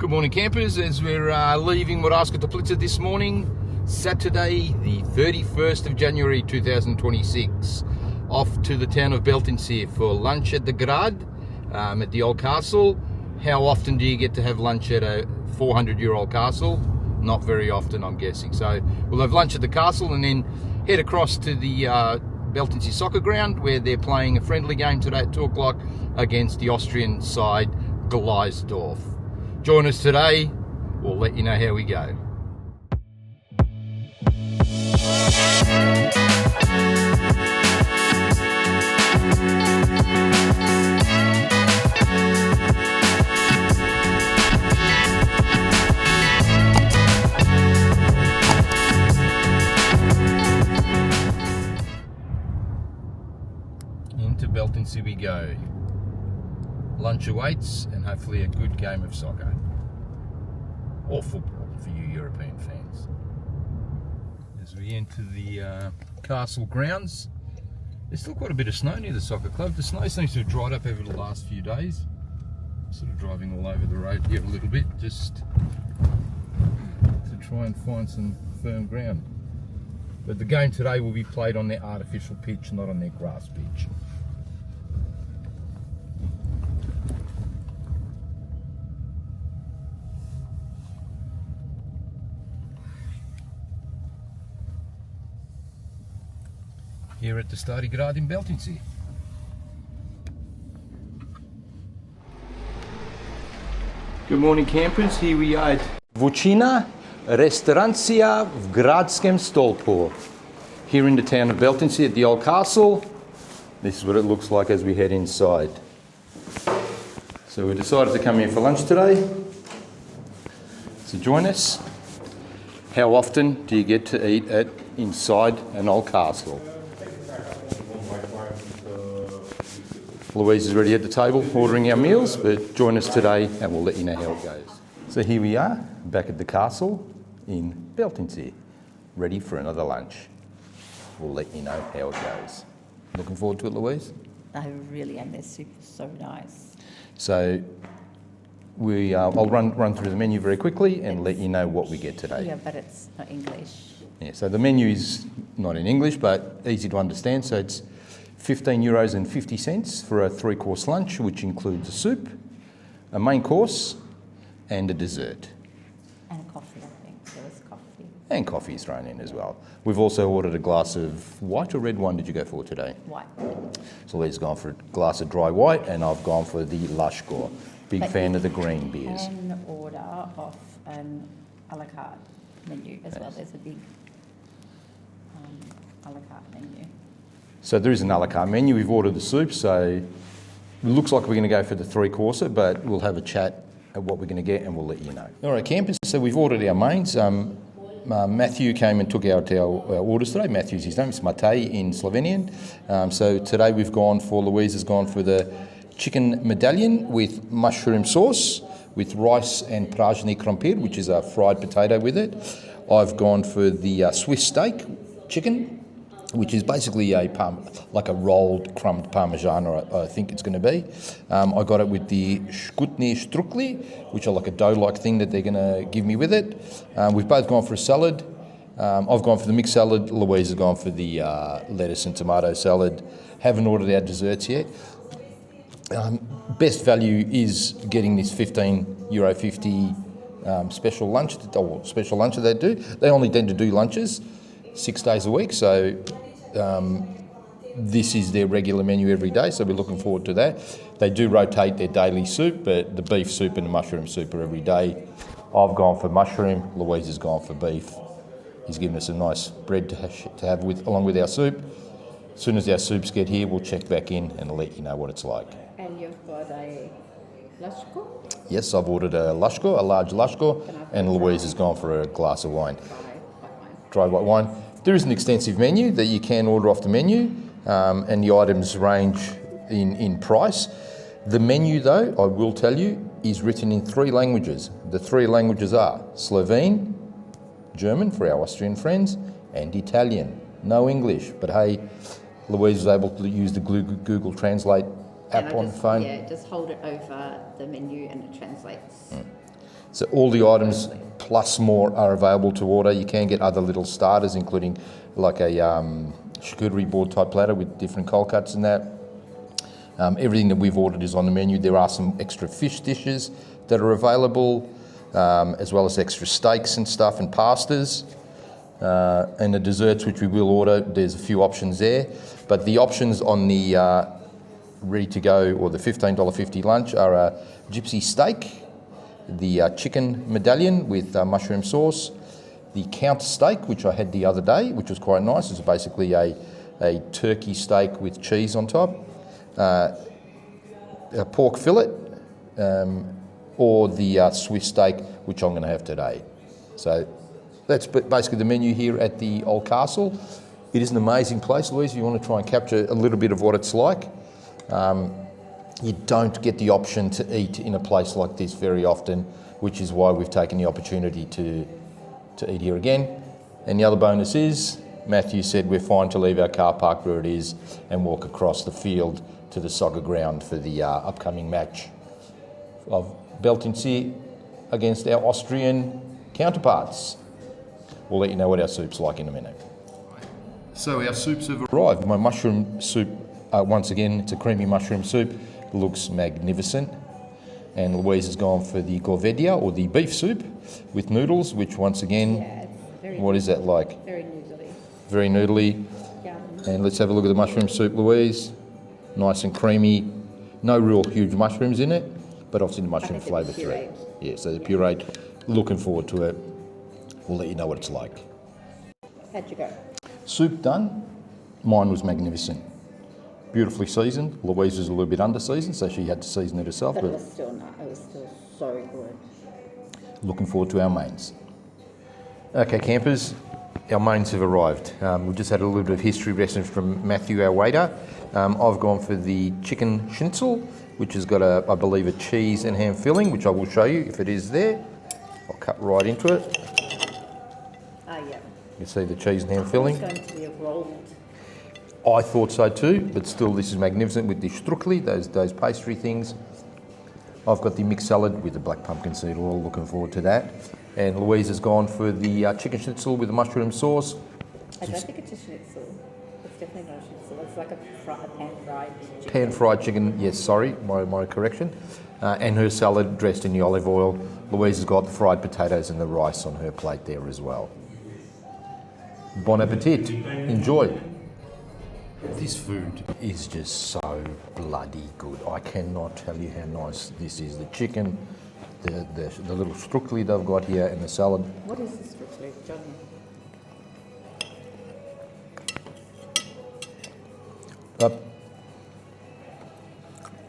Good morning, campers. As we're leaving Moravska Toplica this morning, Saturday the 31st of January 2026, off to the town of Beltinci for lunch at the Grad, at the old castle. How often do you get to have lunch at a 400-year-old castle? Not very often, I'm guessing. So we'll have lunch at the castle and then head across to the Beltinci soccer ground, where they're playing a friendly game today at 2 o'clock against the Austrian side Gleisdorf. Join us today, we'll let you know how we go. Into Beltinci we go. Lunch awaits and hopefully a good game of soccer. Or football for you European fans. As we enter the castle grounds, there's still quite a bit of snow near the soccer club. The snow seems to have dried up over the last few days. Sort of driving all over the road here a little bit just to try and find some firm ground. But the game today will be played on their artificial pitch, not on their grass pitch. Here at the Stari Grad in Beltinci. Good morning, campers. Here we are at Restavracija V Grajskem Stolpu. Here in the town of Beltinci at the old castle. This is what it looks like as we head inside. So we decided to come here for lunch today. So join us. How often do you get to eat inside an old castle? Louise is already at the table ordering our meals, but join us today and we'll let you know how it goes. So here we are, back at the castle in Beltinci, ready for another lunch. We'll let you know how it goes. Looking forward to it, Louise? I really am. They're so nice. So I'll run through the menu very quickly and let you know what we get today. Yeah, but it's not English. Yeah, so the menu is not in English, but easy to understand. So it's €15.50 for a 3-course lunch, which includes a soup, a main course, and a dessert. And coffee, I think. There was coffee. And coffee is thrown in as well. We've also ordered a glass of white or red wine. Did you go for today? White. So Lee's gone for a glass of dry white, and I've gone for the Laško. Big fan of the green beers. And order off a la carte menu as well. There's a big a la carte menu. So there is an a la carte menu. We've ordered the soup, so it looks like we're going to go for the 3-courser, but we'll have a chat at what we're going to get and we'll let you know. All right, campers, so we've ordered our mains. Matthew came and took out our orders today. Matthew's his name, it's Matej in Slovenian. So today Louise has gone for the chicken medallion with mushroom sauce, with rice and praženi krompir, which is a fried potato with it. I've gone for the Swiss steak chicken, which is basically like a rolled crumbed parmesan, I think it's going to be. I got it with the Športni Štrukli, which are like a dough-like thing that they're going to give me with it. We've both gone for a salad. I've gone for the mixed salad. Louise has gone for the lettuce and tomato salad. Haven't ordered our desserts yet. Best value is getting this €15.50 special lunch that they do. They only tend to do lunches 6 days a week, so this is their regular menu every day, so we're looking forward to that. They do rotate their daily soup, but the beef soup and the mushroom soup are every day. I've gone for mushroom, Louise has gone for beef. He's given us a nice bread to have along with our soup. As soon as our soups get here, we'll check back in and let you know what it's like. And you've got a Laško? Yes, I've ordered a Laško, a large Laško, and Louise has gone for a glass of wine. Dry white wine. There is an extensive menu that you can order off the menu, and the items range in price. The menu, though, I will tell you, is written in 3 languages. The 3 languages are Slovene, German for our Austrian friends, and Italian. No English, but hey, Louise was able to use the Google Translate app on the phone. Yeah, just hold it over the menu and it translates. So all the items plus more are available to order. You can get other little starters, including like a charcuterie board type platter with different cold cuts and that. Everything that we've ordered is on the menu. There are some extra fish dishes that are available, as well as extra steaks and stuff and pastas. And the desserts, which we will order, there's a few options there. But the options on the ready to go or the $15.50 lunch are a gypsy steak, the chicken medallion with mushroom sauce, the counter steak, which I had the other day, which was quite nice. It's basically a turkey steak with cheese on top, a pork fillet, or the Swiss steak, which I'm going to have today. So that's basically the menu here at the Old Castle. It is an amazing place, Louise, if you want to try and capture a little bit of what it's like. You don't get the option to eat in a place like this very often, which is why we've taken the opportunity to eat here again. And the other bonus is, Matthew said we're fine to leave our car park where it is and walk across the field to the soccer ground for the upcoming match of Beltinci against our Austrian counterparts. We'll let you know what our soup's like in a minute. So our soups have arrived. My mushroom soup, once again, it's a creamy mushroom soup. Looks magnificent. And Louise has gone for the gorvedia, or the beef soup, with noodles, which once again, what is that like? Very noodly. Very noodly. Yum. And let's have a look at the mushroom soup, Louise. Nice and creamy. No real huge mushrooms in it, but obviously the mushroom flavour through it. Yeah, so the pureed. Looking forward to it. We'll let you know what it's like. How'd you go? Soup done. Mine was magnificent. Beautifully seasoned. Louise was a little bit under seasoned, so she had to season it herself. But it was still not. It was still so good. Looking forward to our mains. Okay, campers, our mains have arrived. We've just had a little bit of history lesson from Matthew, our waiter. I've gone for the chicken schnitzel, which has got, I believe, a cheese and ham filling, which I will show you if it is there. I'll cut right into it. Ah, yeah. You can see the cheese and ham filling. It's going to be a rolled. I thought so too, but still this is magnificent with the Štrukli, those pastry things. I've got the mixed salad with the black pumpkin seed oil, looking forward to that. And Louise has gone for the chicken schnitzel with the mushroom sauce. I don't think it's a schnitzel. It's definitely not a schnitzel. It's like a pan-fried chicken. Pan-fried chicken, yes, sorry, my correction. And her salad dressed in the olive oil. Louise has got the fried potatoes and the rice on her plate there as well. Bon appetit. Enjoy. This food is just so bloody good. I cannot tell you how nice this is. The chicken, the little Štrukli they've got here, and the salad. What is this Štrukli, Johnny?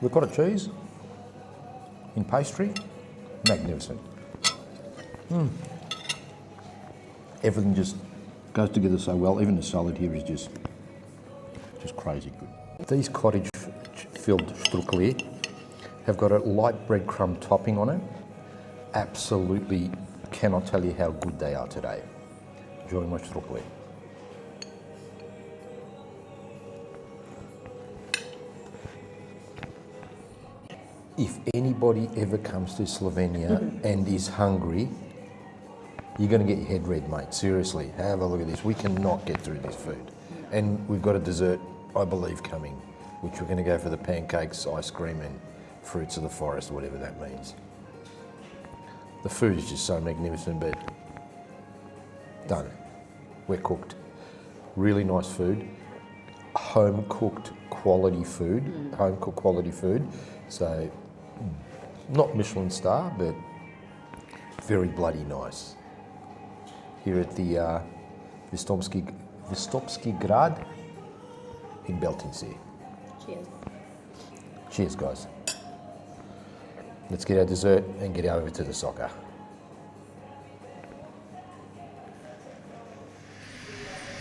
Ricotta cheese in pastry, magnificent. Everything just goes together so well. Even the salad here is just crazy good. These cottage-filled Štrukli have got a light breadcrumb topping on it. Absolutely cannot tell you how good they are today. Enjoy my Štrukli. If anybody ever comes to Slovenia and is hungry, you're going to get your head red, mate. Seriously, have a look at this. We cannot get through this food. And we've got a dessert, I believe, coming, which we're going to go for the pancakes, ice cream, and fruits of the forest, whatever that means. The food is just so magnificent, but done. We're cooked. Really nice food. Home-cooked quality food. Home-cooked quality food. So, not Michelin star, but very bloody nice. Here at the Vistopski Grad in Beltinci. Cheers. Cheers, guys. Let's get our dessert and get over to the soccer.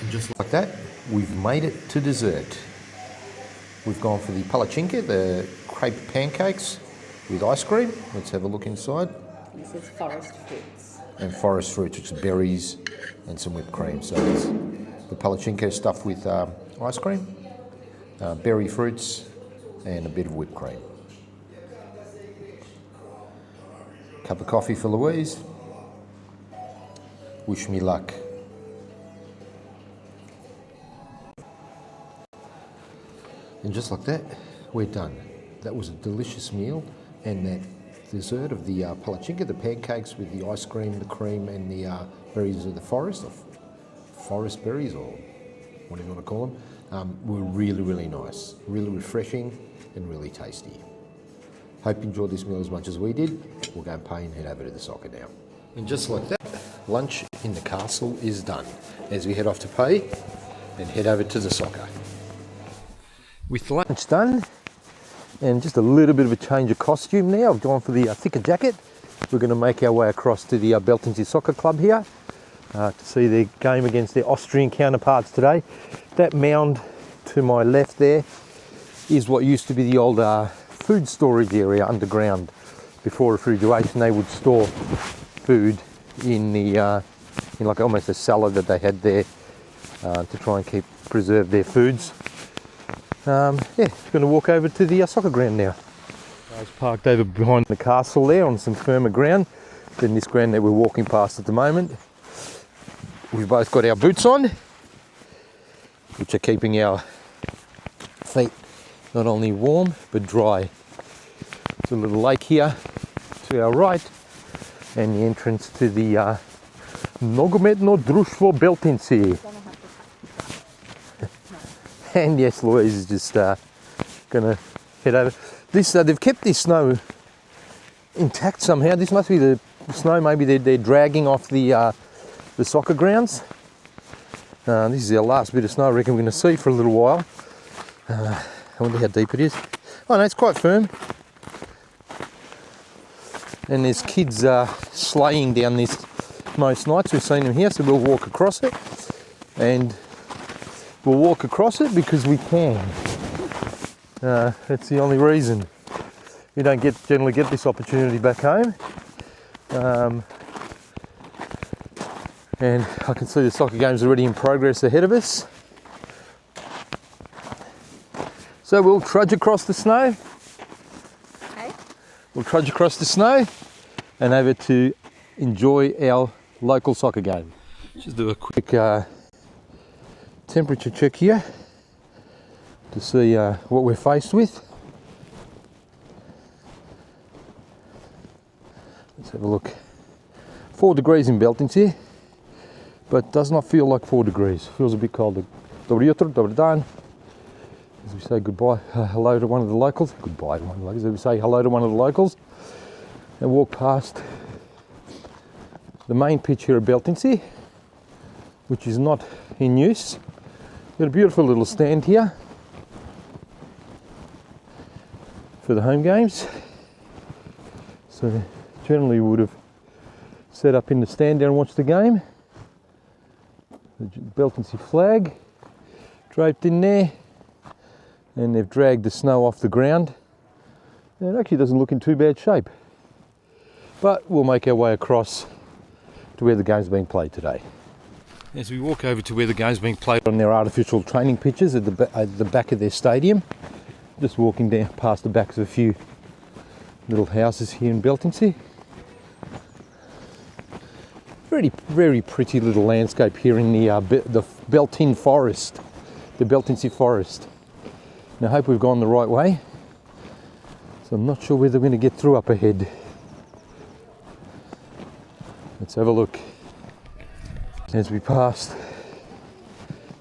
And just like that, we've made it to dessert. We've gone for the palachinka, the crepe pancakes with ice cream. Let's have a look inside. This is forest fruits. And forest fruits, which is berries and some whipped cream. So it's the palachinka stuffed with ice cream, berry fruits, and a bit of whipped cream. Cup of coffee for Louise. Wish me luck. And just like that, we're done. That was a delicious meal, and that dessert of the palachinka, the pancakes with the ice cream, the cream, and the berries of the forest, or forest berries, or whatever you want to call them, were really, really nice, really refreshing, and really tasty. Hope you enjoyed this meal as much as we did. We'll go and pay and head over to the soccer now. And just like that, lunch in the castle is done, as we head off to pay and head over to the soccer. With lunch done, and just a little bit of a change of costume now, I've gone for the thicker jacket. We're going to make our way across to the Beltinci Soccer Club here to see their game against their Austrian counterparts today. That mound to my left there is what used to be the old food storage area underground. Before refrigeration, they would store food in the in like almost a cellar that they had there to try and preserve their foods. Yeah, going to walk over to the soccer ground now. I was parked over behind the castle there on some firmer ground than this ground that we're walking past at the moment. We've both got our boots on, which are keeping our feet not only warm but dry. There's a little lake here to our right, and the entrance to the Nogometno društvo Beltinci. And yes, Louise is just going to head over. This they've kept this snow intact somehow. This must be the snow. Maybe they're dragging off the soccer grounds. This is our last bit of snow I reckon we're going to see for a little while. I wonder how deep it is. Oh no, it's quite firm. And there's kids sleighing down this most nights. We've seen them here, so we'll walk across it. And we'll walk across it because we can. That's the only reason. You don't generally get this opportunity back home. And I can see the soccer game's already in progress ahead of us. So we'll trudge across the snow. Okay. We'll trudge across the snow and over to enjoy our local soccer game. Just do a quick temperature check here to see what we're faced with. Let's have a look. 4 degrees in Beltinci, but does not feel like 4 degrees. Feels a bit colder. Dobro jutro, dobar dan. As we say goodbye, hello to one of the locals. Goodbye to one of the locals. As we say hello to one of the locals and walk past the main pitch here at Beltinci, which is not in use. Got a beautiful little stand here for the home games. So generally we would have set up in the stand there and watched the game. The Beltinci flag draped in there, and they've dragged the snow off the ground. And it actually doesn't look in too bad shape. But we'll make our way across to where the game's being played today. As we walk over to where the game's being played on their artificial training pitches at the back of their stadium, just walking down past the backs of a few little houses here in Beltinci. Very, very pretty little landscape here in the Beltin forest, the Beltinci forest. Now I hope we've gone the right way, so I'm not sure whether we're going to get through up ahead. Let's have a look. As we passed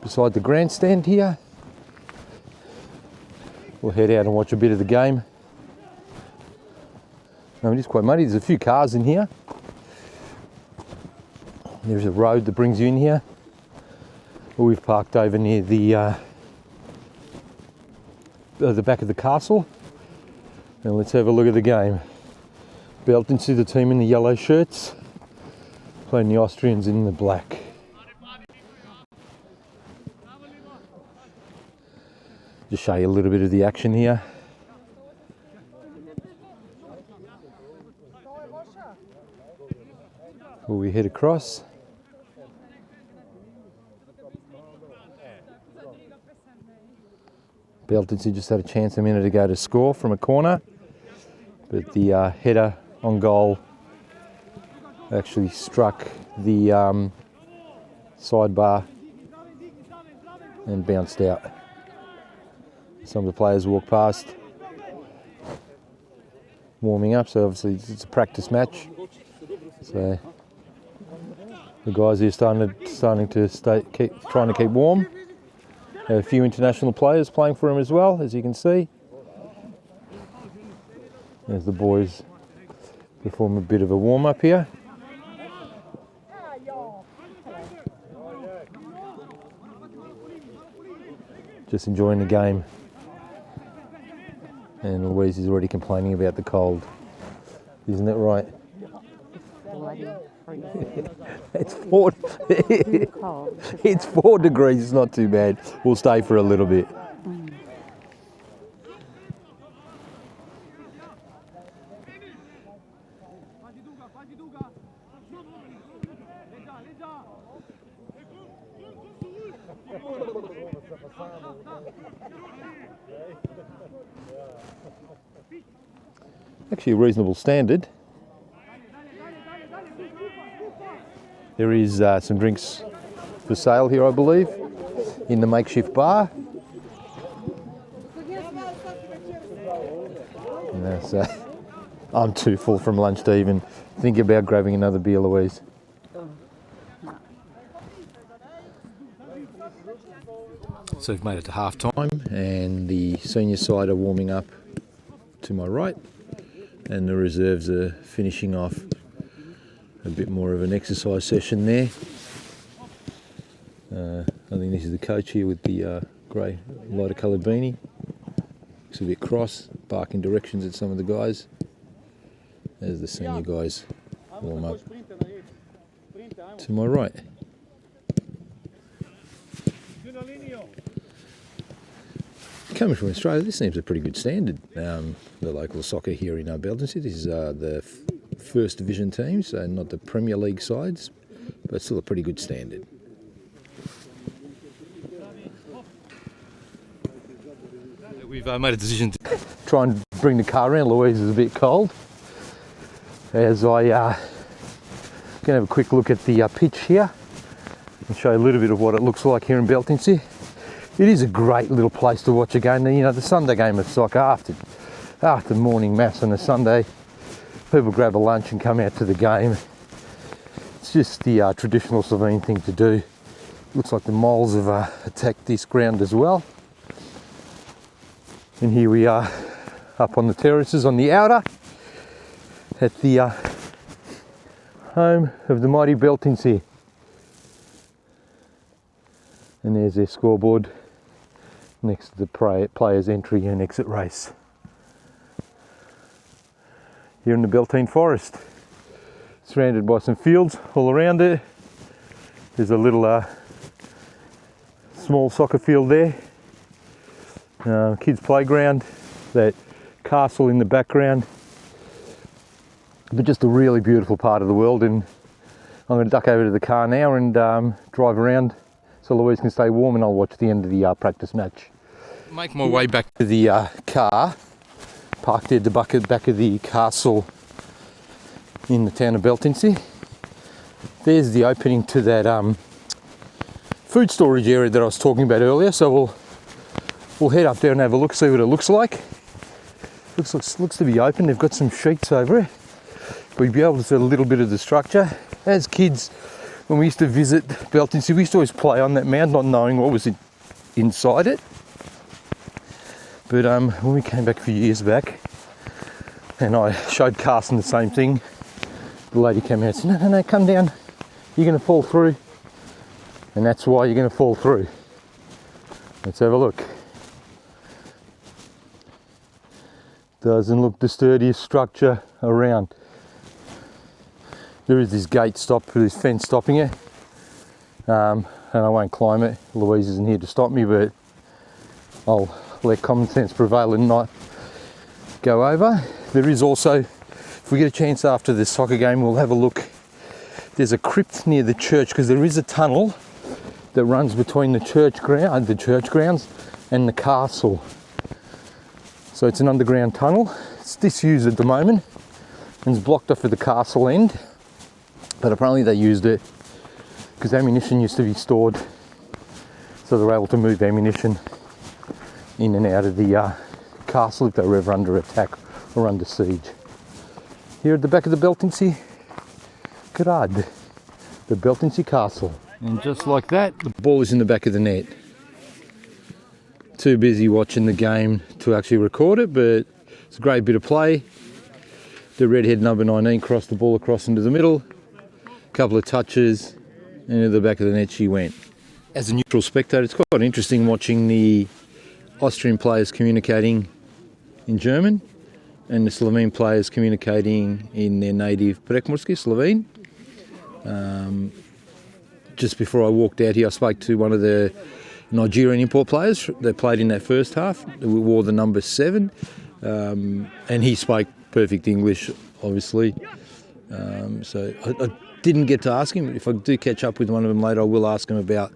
beside the grandstand here, we'll head out and watch a bit of the game. It is quite muddy. There's a few cars in here. There's a road that brings you in here. We've parked over near the back of the castle. And let's have a look at the game. Beltinci, the team in the yellow shirts, playing the Austrians in the black. Just show you a little bit of the action here. Before we head across. Beltinci just had a chance a minute ago to score from a corner, but the header on goal actually struck the sidebar and bounced out. Some of the players walked past, warming up, so obviously it's a practice match. So the guys here trying to keep warm. Have a few international players playing for him as well, as you can see. There's the boys perform a bit of a warm up here. Just enjoying the game. And Louise is already complaining about the cold. Isn't that right? It's 4 it's 4 degrees, it's not too bad. We'll stay for a little bit. Actually a reasonable standard. There is some drinks for sale here, I believe, in the makeshift bar. And that's, I'm too full from lunch to even think about grabbing another beer, Louise. So we've made it to half time and the senior side are warming up to my right and the reserves are finishing off a bit more of an exercise session there. I think this is the coach here with the grey lighter coloured beanie. Looks a bit cross, barking directions at some of the guys as the senior guys warm up to my right. Coming from Australia, this seems a pretty good standard. The local soccer here in Beltinci, this is the first division teams, so not the Premier League sides, but still a pretty good standard. We've made a decision to try and bring the car around. Louise is a bit cold. As I going to have a quick look at the pitch here and show you a little bit of what it looks like here in Beltinci. It is a great little place to watch a game. You know, the Sunday game of soccer after morning mass on a Sunday, people grab a lunch and come out to the game. It's just the traditional Slovene thing to do. Looks like the moles have attacked this ground as well. And here we are up on the terraces on the outer at the home of the mighty Beltinci. And there's their scoreboard next to the players' entry and exit race. Here in the Beltine Forest, surrounded by some fields all around it. There's a little small soccer field there, kids' playground, that castle in the background. But just a really beautiful part of the world, and I'm going to duck over to the car now and drive around so Louise can stay warm, and I'll watch the end of the practice match. Make my way back to the car, parked at the back of the castle in the town of Beltinci. There's the opening to that food storage area that I was talking about earlier, so we'll head up there and have a look, see what it looks like. Looks to be open. They've got some sheets over it. We'll be able to see a little bit of the structure. As kids, when we used to visit Beltinci, we used to always play on that mound, not knowing what was inside it. But when we came back a few years back, and I showed Carson the same thing, the lady came out and said, no, come down, you're going to fall through. And that's why you're going to fall through. Let's have a look. Doesn't look the sturdiest structure around. There is this gate this fence stopping it, and I won't climb it. Louise isn't here to stop me, but I'll let common sense prevail and not go over. There is also, if we get a chance after this soccer game, we'll have a look. There's a crypt near the church, because there is a tunnel that runs between the church grounds and the castle. So it's an underground tunnel. It's disused at the moment and it's blocked off at the castle end. But apparently they used it because ammunition used to be stored, so they were able to move ammunition in and out of the castle if they were ever under attack or under siege. Here at the back of the Beltinci Grad, the Beltinci Castle. And just like that, the ball is in the back of the net. Too busy watching the game to actually record it, but it's a great bit of play. The redhead number 19 crossed the ball across into the middle, a couple of touches, and into the back of the net she went. As a neutral spectator, it's quite interesting watching the Austrian players communicating in German and the Slovene players communicating in their native Prekmurje, Slovene. Just before I walked out here, I spoke to one of the Nigerian import players that played in that first half, who wore the number 7, and he spoke perfect English, obviously. So I didn't get to ask him. If I do catch up with one of them later, I will ask him about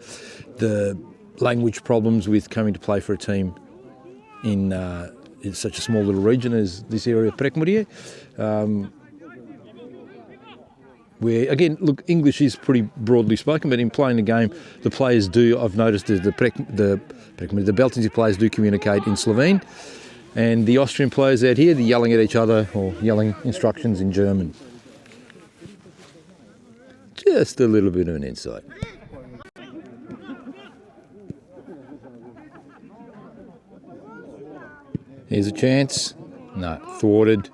the language problems with coming to play for a team in such a small little region as this area of Prekmurje. Where, again, look, English is pretty broadly spoken, but in playing the game, the players do, I've noticed that the Beltinci players do communicate in Slovene, and the Austrian players out here, they're yelling at each other or yelling instructions in German. Just a little bit of an insight. Here's a chance. No, thwarted.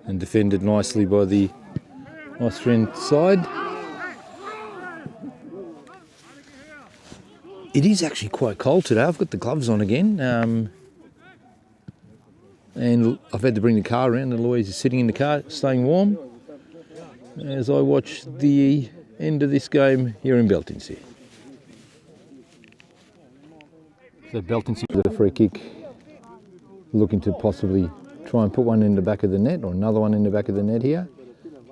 And defended nicely by the Austrian side. It is actually quite cold today. I've got the gloves on again. And I've had to bring the car around, and Louise is sitting in the car, staying warm, as I watch the end of this game here in Beltinci. So Beltinci with a free kick, looking to possibly try and put one in the back of the net, or another one in the back of the net here.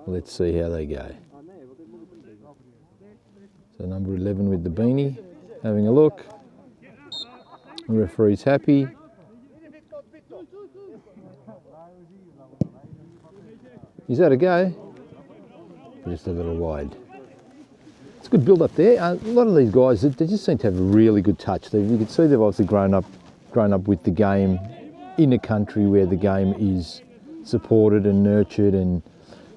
Let's see how they go. So number 11 with the beanie, having a look. The referee's happy. Is that a go? Just a little wide. It's a good build up there. A lot of these guys, they just seem to have a really good touch. You can see they've obviously grown up with the game in a country where the game is supported and nurtured and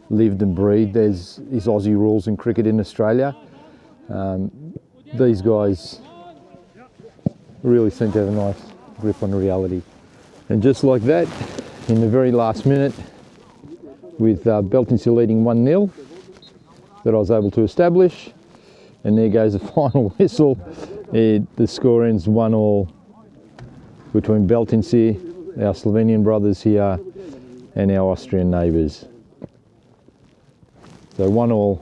lived and breathed. There's Aussie rules in cricket in Australia. These guys really seem to have a nice grip on reality. And just like that, in the very last minute, with Beltinci leading 1-0, that I was able to establish. And there goes the final whistle. The score ends 1-1 between Beltinci, our Slovenian brothers here, and our Austrian neighbours. So 1-1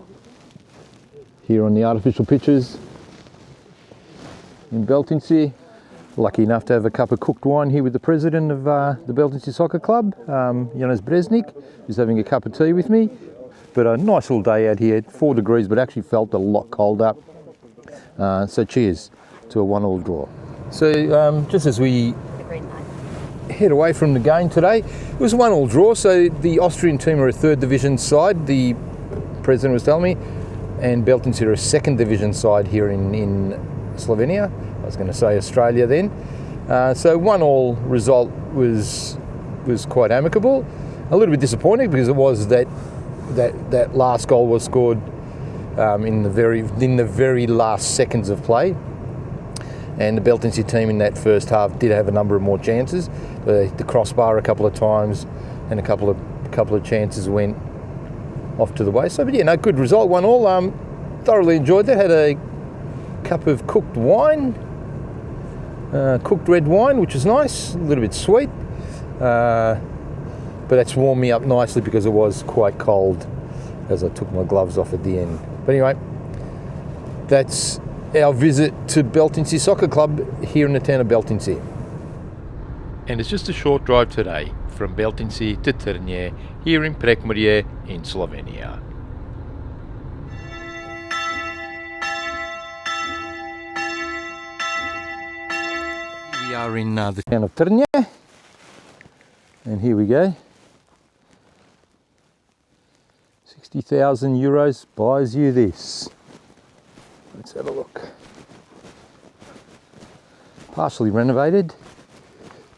here on the artificial pitches in Beltinci. Lucky enough to have a cup of cooked wine here with the president of the Beltinci Soccer Club, Janez Breznik, who's having a cup of tea with me. But a nice little day out here, 4 degrees, but actually felt a lot colder. So cheers to a 1-1 draw. So just as we head away from the game today, it was a 1-1 draw. So the Austrian team are a 3rd division side, the president was telling me, and Beltinci are a 2nd division side here in Slovenia. I was going to say Australia then. So 1-1 result was quite amicable. A little bit disappointing because it was that last goal was scored in the very last seconds of play, and the Beltinci team in that first half did have a number of more chances. The crossbar a couple of times, and a couple of chances went off to the wayside. But yeah, no, good result, 1-1. Thoroughly enjoyed that. Had a cup of cooked wine, cooked red wine, which was nice, a little bit sweet. But that's warmed me up nicely because it was quite cold as I took my gloves off at the end. But anyway, that's our visit to Beltinci Soccer Club here in the town of Beltinci. And it's just a short drive today from Beltinci to Trnje here in Prekmurje in Slovenia. We are in the town of Trnje, and here we go. 60,000 euros buys you this. Let's have a look. Partially renovated.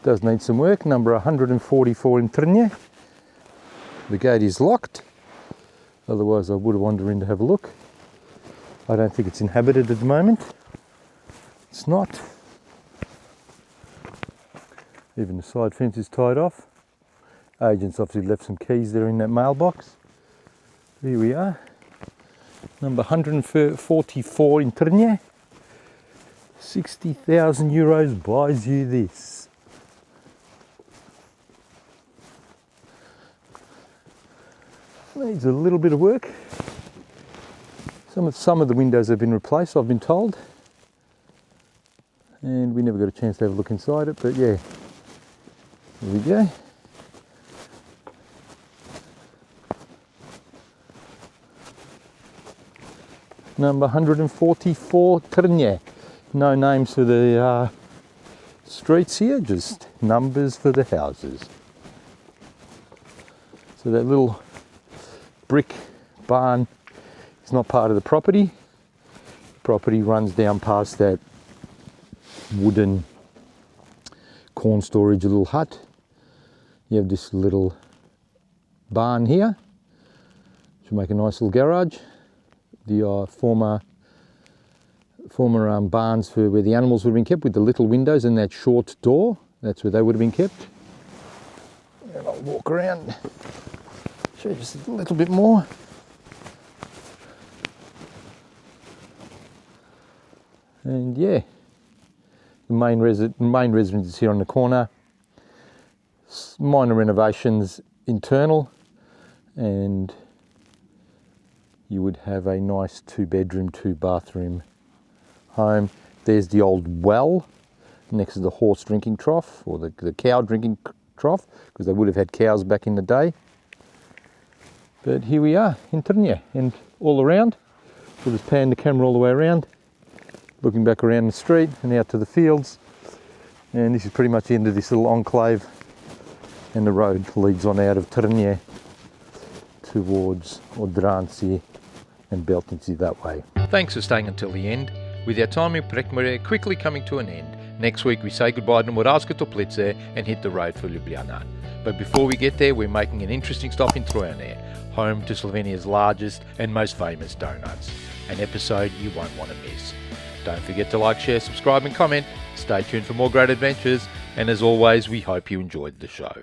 Does need some work. Number 144 in Trnje. The gate is locked. Otherwise I would have wandered in to have a look. I don't think it's inhabited at the moment. It's not. Even the side fence is tied off. Agents obviously left some keys there in that mailbox. Here we are. Number 144 in Trnje. 60,000 euros buys you this. Needs a little bit of work. Some of the windows have been replaced, I've been told. And we never got a chance to have a look inside it, but yeah. Here we go. Number 144 Trnje. No names for the streets here, just numbers for the houses. So that little brick barn is not part of the property. The property runs down past that wooden corn storage little hut. You have this little barn here, which will make a nice little garage. The former barns for where the animals would have been kept, with the little windows and that short door. That's where they would have been kept. And I'll walk around, show you just a little bit more. And yeah, the main residence is here on the corner. Minor renovations internal, and you would have a nice 2-bedroom, 2-bathroom home. There's the old well next to the horse drinking trough, or the cow drinking trough, because they would have had cows back in the day. But here we are in Trnje, and all around, we'll just pan the camera all the way around, looking back around the street and out to the fields. And this is pretty much the end of this little enclave, and the road leads on out of Trnje towards Odranci and Beltinci that way. Thanks for staying until the end. With our time in Prekmurje quickly coming to an end, next week we say goodbye to Moravske Toplice and hit the road for Ljubljana. But before we get there, we're making an interesting stop in Trnje, home to Slovenia's largest and most famous donuts. An episode you won't want to miss. Don't forget to like, share, subscribe and comment. Stay tuned for more great adventures, and as always, we hope you enjoyed the show.